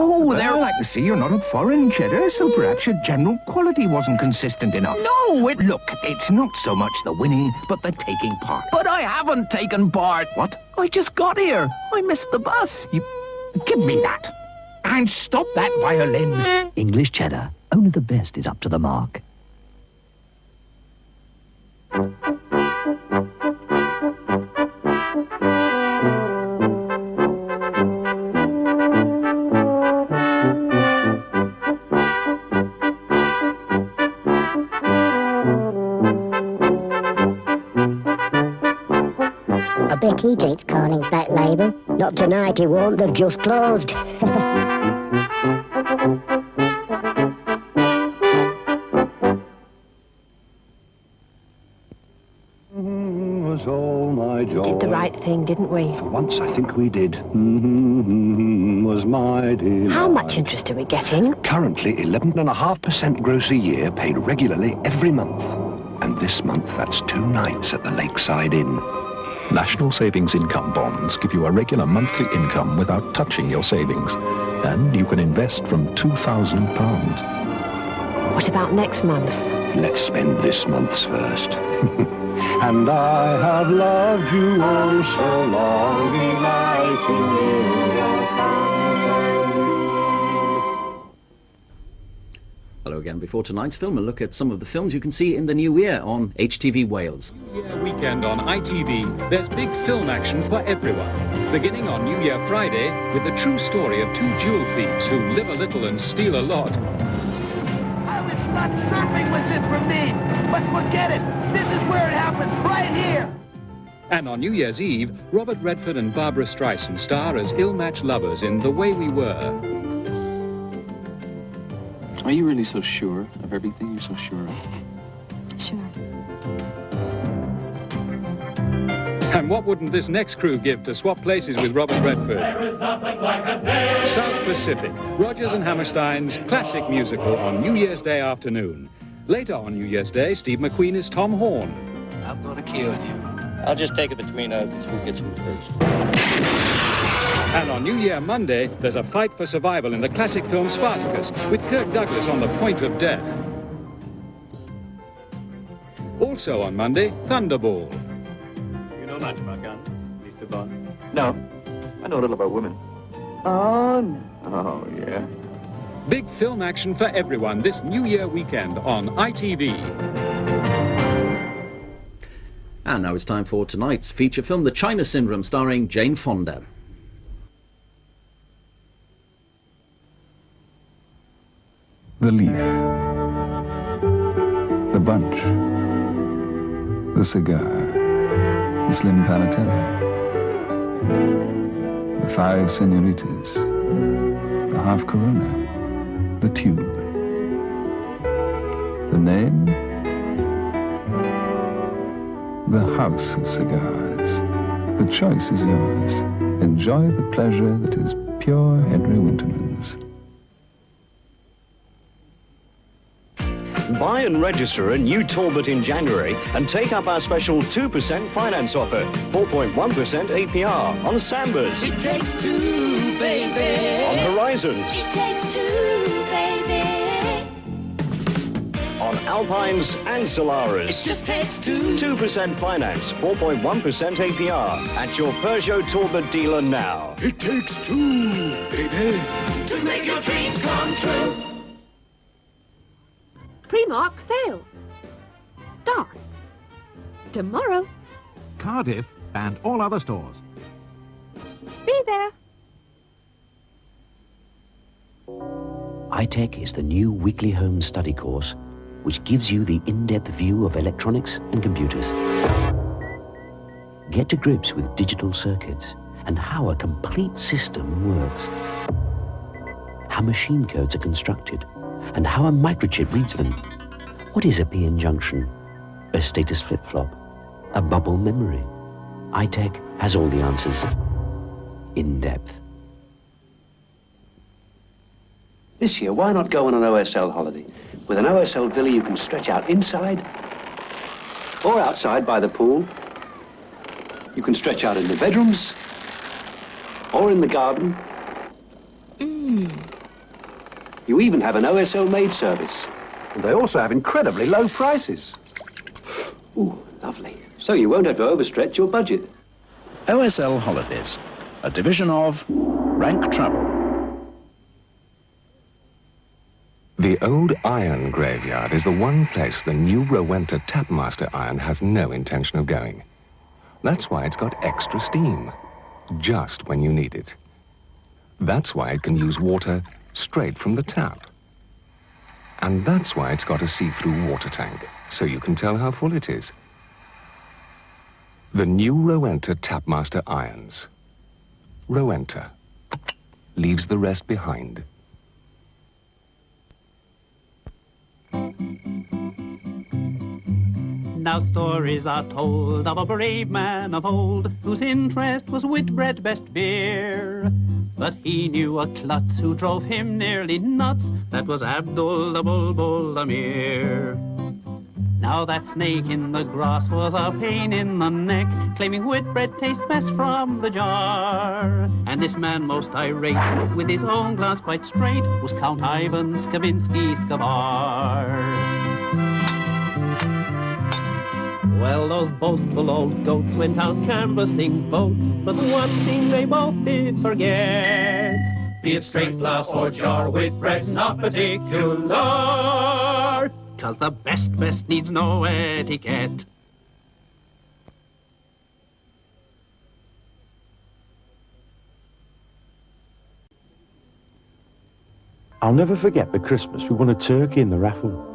No, they're... Well, I can see you're not a foreign cheddar, so perhaps your general quality wasn't consistent enough. No, Look, it's not so much the winning, but the taking part. But I haven't taken part. What? I just got here. I missed the bus. Give me that. And stop that violin. English cheddar. Only the best is up to the mark. I bet he drinks calling Black Label. Not tonight, he won't. They've just closed. Was all my joy. We did the right thing, didn't we? For once, I think we did. Was my delight. How much interest are we getting? Currently, 11.5% gross a year, paid regularly every month. And this month, that's 2 nights at the Lakeside Inn. National Savings Income Bonds give you a regular monthly income without touching your savings. And you can invest from £2,000. What about next month? Let's spend this month's first. And I have loved you oh so long, delighting in your company. Hello again. Before tonight's film, a look at some of the films you can see in the new year on HTV Wales. New Year weekend on ITV. There's big film action for everyone. Beginning on New Year Friday with the true story of 2 jewel thieves who live a little and steal a lot. I was not surfing was it for me, but forget it. This is where it happens, right here. And on New Year's Eve, Robert Redford and Barbara Streisand star as ill-matched lovers in The Way We Were. Are you really so sure of everything you're so sure of? Sure. And what wouldn't this next crew give to swap places with Robert Redford? There is nothing like a day. South Pacific, Rodgers and Hammerstein's classic musical on New Year's Day afternoon. Later on New Year's Day, Steve McQueen is Tom Horn. I'm going to kill you. I'll just take it between us who gets him first. And on New Year Monday, there's a fight for survival in the classic film Spartacus, with Kirk Douglas on the point of death. Also on Monday, Thunderball. You know much about guns, Mr. Bond? No. I know a little about women. Oh, no. Oh, yeah. Big film action for everyone this New Year weekend on ITV. And now it's time for tonight's feature film, The China Syndrome, starring Jane Fonda. The leaf, the bunch, the cigar, the slim panetella, the 5 senoritas, the half Corona, the tube. The name? The House of Cigars. The choice is yours. Enjoy the pleasure that is pure Henry Winterman's. Buy and register a new Talbot in January and take up our special 2% finance offer, 4.1% APR on Sambas. It takes 2, baby. On Horizons. It takes 2, baby. On Alpines and Solaras. It just takes 2. 2% finance, 4.1% APR at your Peugeot Talbot dealer now. It takes 2, baby. To make your dreams come true. Pre-mark sale starts tomorrow. Cardiff and all other stores. Be there. iTech is the new weekly home study course which gives you the in-depth view of electronics and computers. Get to grips with digital circuits and how a complete system works. How machine codes are constructed and how a microchip reads them. What is a PN junction? A status flip-flop? A bubble memory? iTech has all the answers. In depth. This year, why not go on an OSL holiday? With an OSL villa, you can stretch out inside or outside by the pool. You can stretch out in the bedrooms or in the garden. You even have an OSL maid service. And they also have incredibly low prices. Ooh, lovely. So you won't have to overstretch your budget. OSL Holidays, a division of Rank Travel. The old iron graveyard is the one place the new Rowenta Tapmaster iron has no intention of going. That's why it's got extra steam, just when you need it. That's why it can use water straight from the tap. And that's why it's got a see-through water tank, so you can tell how full it is. The new Rowenta Tapmaster irons. Rowenta leaves the rest behind. Now stories are told of a brave man of old, whose interest was Whitbread best beer. But he knew a klutz who drove him nearly nuts, that was Abdul the Bulbul Amir. Now that snake in the grass was a pain in the neck, claiming Whitbread tastes best from the jar. And this man most irate, with his own glass quite straight, was Count Ivan Skavinsky Skavar. Well, those boastful old goats went out canvassing votes, but one thing they both did forget. Be it straight glass or jar, Whitbread's not particular, 'cause the best needs no etiquette. I'll never forget the Christmas we won a turkey in the raffle.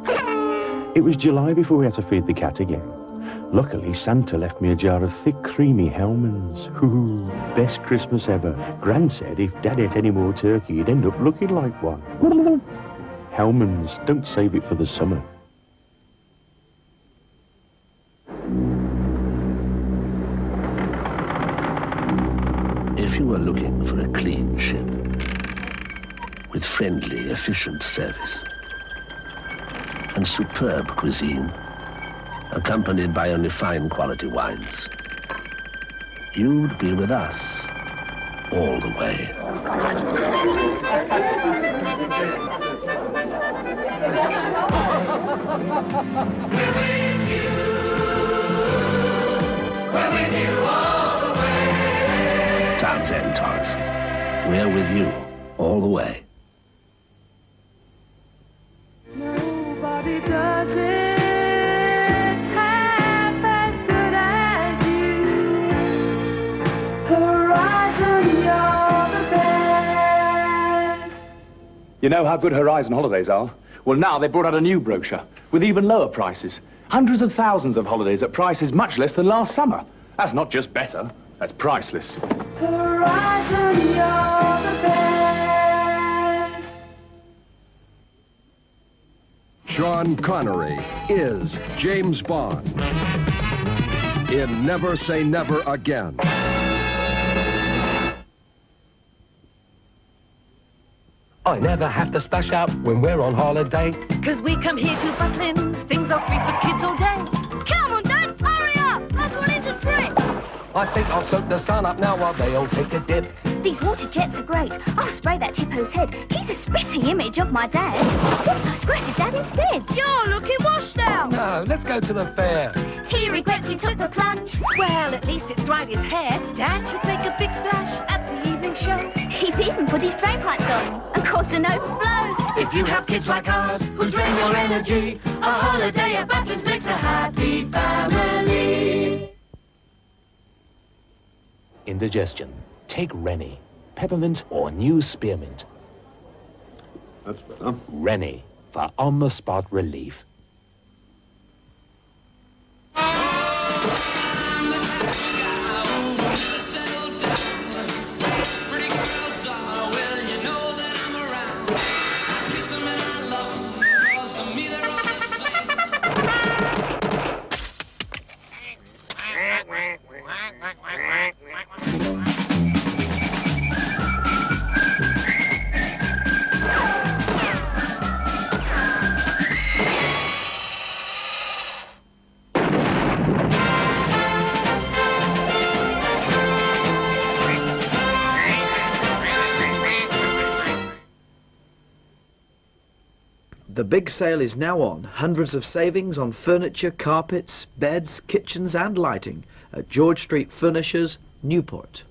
It was July before we had to feed the cat again. Luckily, Santa left me a jar of thick, creamy Hellmann's. Ooh, best Christmas ever. Gran said if Dad ate any more turkey, he'd end up looking like one. Hellmann's, don't save it for the summer. If you are looking for a clean ship with friendly, efficient service and superb cuisine, accompanied by only fine quality wines, you'd be with us all the way. We're with you all the way. Townsend Torres, we're with you all the way. Nobody does it half as good as you. Horizon, you're the best. You know how good Horizon Holidays are? Well, now they've brought out a new brochure with even lower prices. Hundreds of thousands of holidays at prices much less than last summer. That's not just better, that's priceless. Horizon, you're the best. Sean Connery is James Bond in Never Say Never Again. I never have to splash out when we're on holiday. 'Cause we come here to Butlins, things are free for kids all day. Come on, Dad, hurry up! That's what it's a trip! I think I'll soak the sun up now while they all take a dip. These water jets are great. I'll spray that hippo's head. He's a spitting image of my dad. Whoops, I squirted Dad instead. You're looking washed out. No, let's go to the fair. He regrets he took the plunge. Well, at least it's dried his hair. Dad should make a big splash at the evening show. He's even put his drain pipes on and caused an overflow. If you have kids like ours who drain your energy, a holiday at Butlins makes a happy family. Indigestion. Take Rennie, peppermint or new spearmint. That's better. Rennie for on-the-spot relief. The big sale is now on. Hundreds of savings on furniture, carpets, beds, kitchens and lighting at George Street Furnishers, Newport.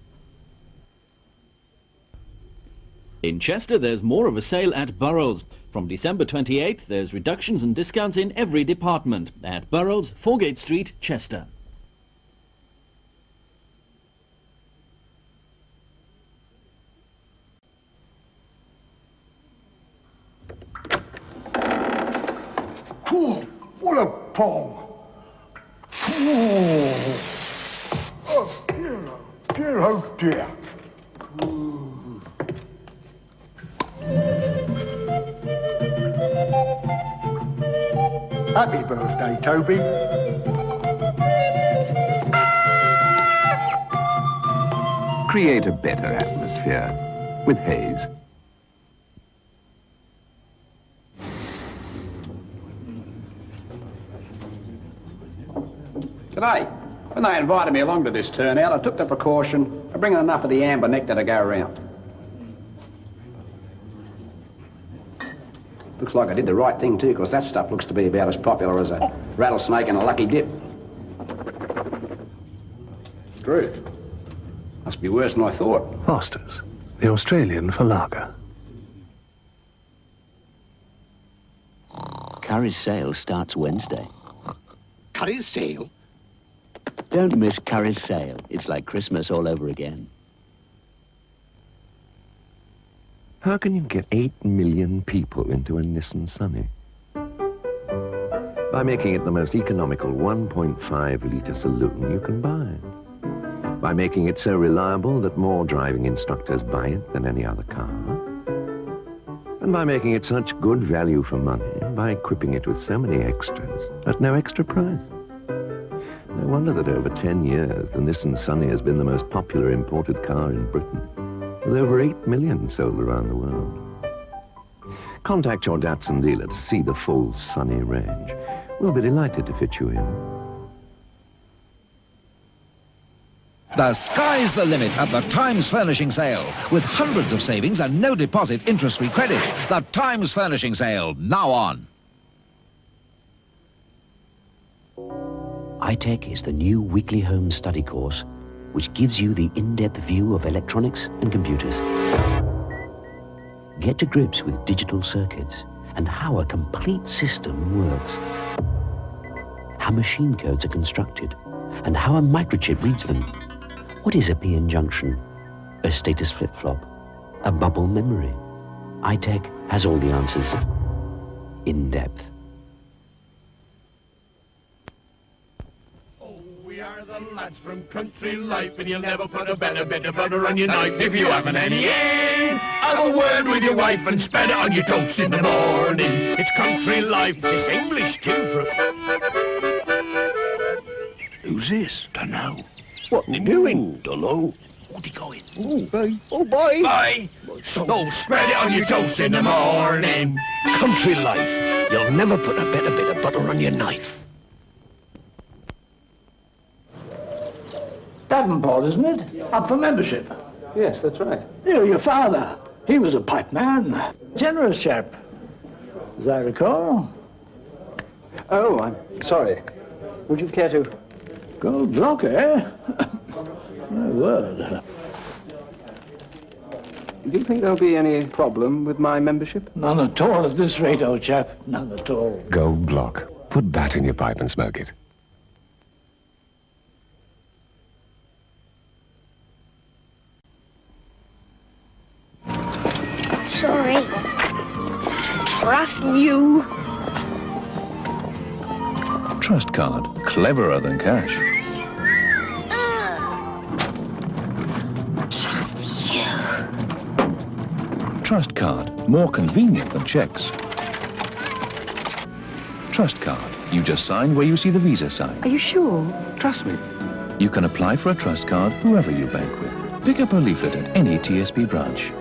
In Chester, there's more of a sale at Burrell's. From December 28th, there's reductions and discounts in every department at Burrell's, Foregate Street, Chester. Oh, what a pong! Oh, oh dear, oh dear. Happy birthday, Toby. Create a better atmosphere with Haze. Today, when they invited me along to this turnout, I took the precaution of bringing enough of the amber nectar to go around. Looks like I did the right thing too, because that stuff looks to be about as popular as a rattlesnake and a lucky dip. True. Must be worse than I thought. Foster's, the Australian for lager. Curry's sale starts Wednesday. Curry's sale? Don't miss Curry's sale. It's like Christmas all over again. How can you get 8 million people into a Nissan Sunny? By making it the most economical 1.5-litre saloon you can buy. By making it so reliable that more driving instructors buy it than any other car. And by making it such good value for money by equipping it with so many extras at no extra price. No wonder that over 10 years, the Nissan Sunny has been the most popular imported car in Britain, with over 8 million sold around the world. Contact your Datsun dealer to see the full Sunny range. We'll be delighted to fit you in. The sky's the limit at the Times Furnishing Sale, with hundreds of savings and no deposit interest-free credit. The Times Furnishing Sale, now on. iTech is the new weekly home study course which gives you the in-depth view of electronics and computers. Get to grips with digital circuits and how a complete system works. How machine codes are constructed and how a microchip reads them. What is a PN junction? A status flip-flop? A bubble memory? iTech has all the answers. In depth. We are the lads from country life, and you'll never put a better bit of butter on your knife if you haven't any in. Have a word with your wife and spread it on your toast in the morning. It's country life. It's English too for... Who's this? Dunno. What they doing? Dunno. What they going? Oh, bye. Oh, bye. Bye. So spread it on your toast in the morning. Country life. You'll never put a better bit of butter on your knife. Davenport, isn't it? Up for membership. Yes, that's right. Your father. He was a pipe man. Generous chap, as I recall. Oh, I'm sorry. Would you care to... Gold block, eh? My word. Do you think there'll be any problem with my membership? None at all at this rate, old chap. None at all. Gold block. Put that in your pipe and smoke it. Sorry. Trust you. Trust card, cleverer than cash. Trust you. Trust card, more convenient than checks. Trust card, you just sign where you see the Visa sign. Are you sure? Trust me. You can apply for a trust card whoever you bank with. Pick up a leaflet at any TSB branch.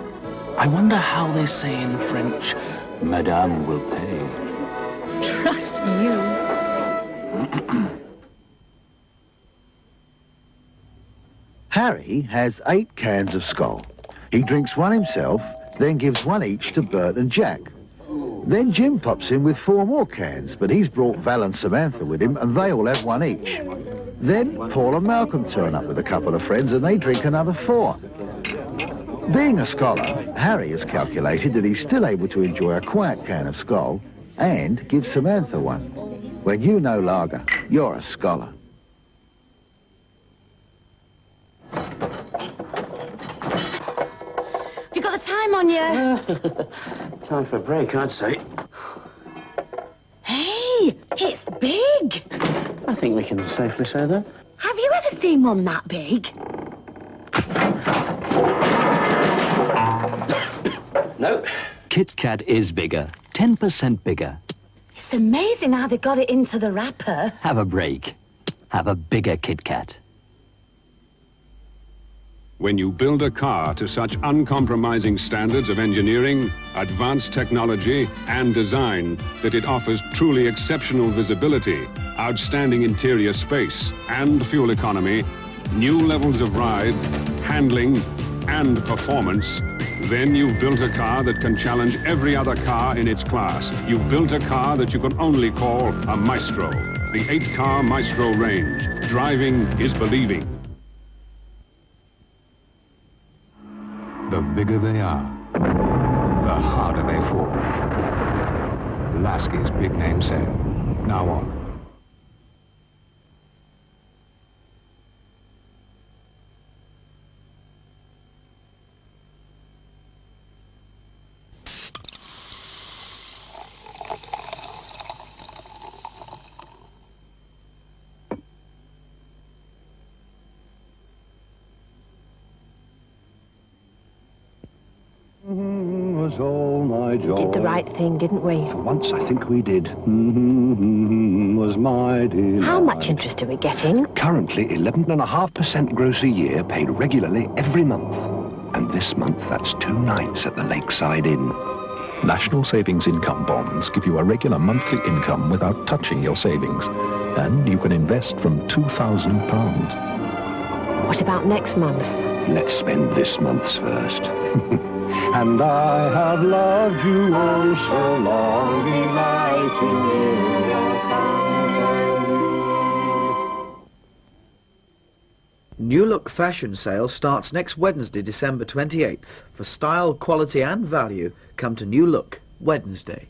I wonder how they say in French, Madame will pay. Trust you. Harry has 8 cans of Skol. He drinks one himself, then gives one each to Bert and Jack. Then Jim pops in with 4 more cans, but he's brought Val and Samantha with him, and they all have 1 each. Then Paul and Malcolm turn up with a couple of friends, and they drink another 4. Being a scholar, Harry has calculated that he's still able to enjoy a quiet can of Skol and give Samantha one. When you know lager, you're a scholar. Have you got the time on you? Time for a break, I'd say. Hey, it's big. I think we can safely say that. Have you ever seen one that big? No. Kit Kat is bigger, 10% bigger. It's amazing how they got it into the wrapper. Have a break. Have a bigger Kit Kat. When you build a car to such uncompromising standards of engineering, advanced technology, and design that it offers truly exceptional visibility, outstanding interior space, and fuel economy, new levels of ride, handling, and performance, then you've built a car that can challenge every other car in its class. You've built a car that you can only call a Maestro. The 8-car Maestro range. Driving is believing. The bigger they are, the harder they fall. Lasky's big name sale. Now on. Was all my joy. We did the right thing, didn't we? For once, I think we did. Was my delight. How much interest are we getting? Currently, 11.5% gross a year, paid regularly every month. And this month, that's 2 nights at the Lakeside Inn. National Savings Income Bonds give you a regular monthly income without touching your savings. And you can invest from £2,000. What about next month? Let's spend this month's first. And I have loved you oh so long, delighting in your company. New Look fashion sale starts next Wednesday, December 28th. For style, quality and value, come to New Look Wednesday.